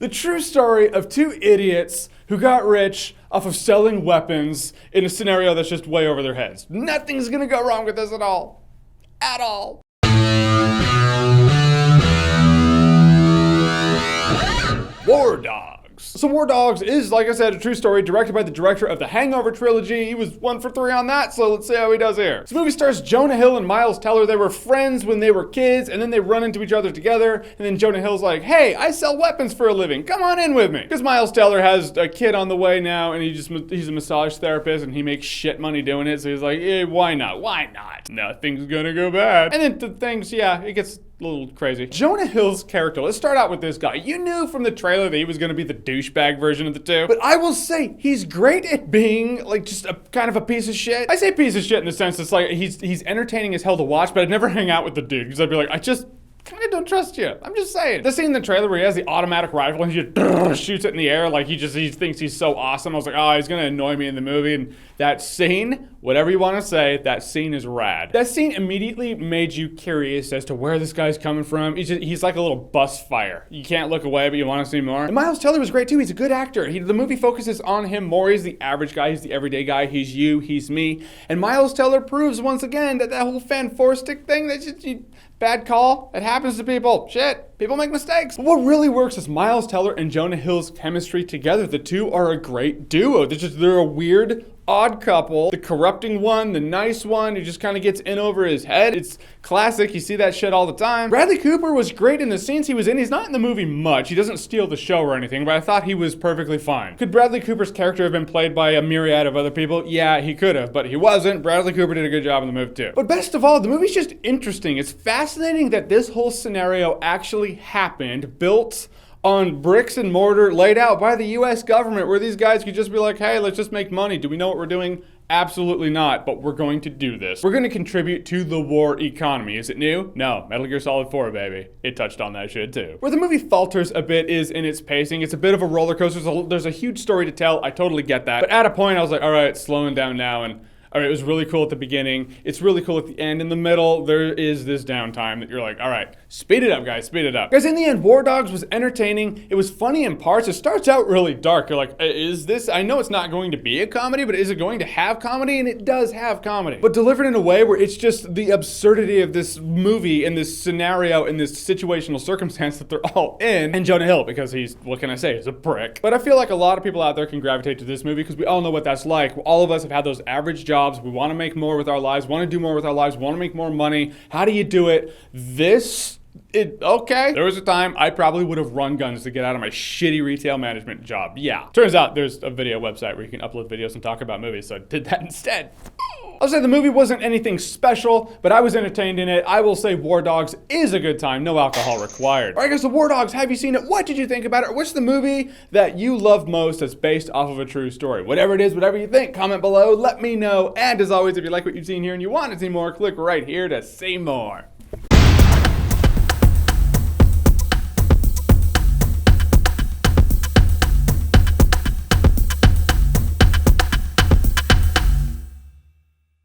The true story of two idiots who got rich off of selling weapons in a scenario that's just way over their heads. Nothing's gonna go wrong with this at all. At all. War Dogs. So War Dogs is, like I said, a true story directed by the director of the Hangover trilogy. He was 1 for 3 on that, so let's see how he does here. This movie stars Jonah Hill and Miles Teller. They were friends when they were kids, and then they run into each other together, and then Jonah Hill's like, hey, I sell weapons for a living. Come on in with me. Because Miles Teller has a kid on the way now, and he's a massage therapist, and he makes shit money doing it, so he's like, why not? Why not? Nothing's gonna go bad. And then it gets a little crazy. Jonah Hill's character, let's start out with this guy. You knew from the trailer that he was going to be the douchebag version of the two, but I will say he's great at being like just a kind of a piece of shit. I say piece of shit in the sense it's like he's entertaining as hell to watch, but I'd never hang out with the dude because I'd be like, I just kind of don't trust you. I'm just saying. The scene in the trailer where he has the automatic rifle and he just shoots it in the air like he thinks he's so awesome. I was like, oh, he's gonna annoy me in the movie. And that scene, whatever you want to say, that scene is rad. That scene immediately made you curious as to where this guy's coming from. He's like a little bus fire. You can't look away, but you want to see more. And Miles Teller was great too. He's a good actor. The movie focuses on him more. He's the average guy. He's the everyday guy. He's you. He's me. And Miles Teller proves once again that whole fan four stick thing, that's just bad call. It happens to people. Shit. People make mistakes. But what really works is Miles Teller and Jonah Hill's chemistry together. The two are a great duo. They're a weird, odd couple. The corrupting one, the nice one who just kind of gets in over his head. It's classic. You see that shit all the time. Bradley Cooper was great in the scenes he was in. He's not in the movie much. He doesn't steal the show or anything, but I thought he was perfectly fine. Could Bradley Cooper's character have been played by a myriad of other people? Yeah, he could have, but he wasn't. Bradley Cooper did a good job in the movie too. But best of all, the movie's just interesting. It's fascinating that this whole scenario actually happened, built on bricks and mortar, laid out by the US government, where these guys could just be like, hey, let's just make money. Do we know what we're doing? Absolutely not, but we're going to do this. We're going to contribute to the war economy. Is it new? No. Metal Gear Solid 4, baby. It touched on that shit too. Where the movie falters a bit is in its pacing. It's a bit of a roller coaster. There's a huge story to tell. I totally get that. But at a point, I was like, all right, slowing down now. And all right, it was really cool at the beginning. It's really cool at the end. In the middle, there is this downtime that you're like, all right, speed it up, guys, speed it up. Because in the end, War Dogs was entertaining. It was funny in parts. It starts out really dark. You're like, is this, I know it's not going to be a comedy, but is it going to have comedy? And it does have comedy. But delivered in a way where it's just the absurdity of this movie and this scenario and this situational circumstance that they're all in. And Jonah Hill, because he's, what can I say, he's a prick. But I feel like a lot of people out there can gravitate to this movie because we all know what that's like. All of us have had those average jobs. We want to make more with our lives, want to do more with our lives, want to make more money. How do you do it? Okay. There was a time I probably would have run guns to get out of my shitty retail management job. Yeah. Turns out there's a video website where you can upload videos and talk about movies, so I did that instead. I'll say the movie wasn't anything special, but I was entertained in it. I will say War Dogs is a good time, no alcohol required. All right, guys, so War Dogs, have you seen it? What did you think about it? What's the movie that you love most that's based off of a true story? Whatever it is, whatever you think, comment below, let me know. And as always, if you like what you've seen here and you want to see more, click right here to see more.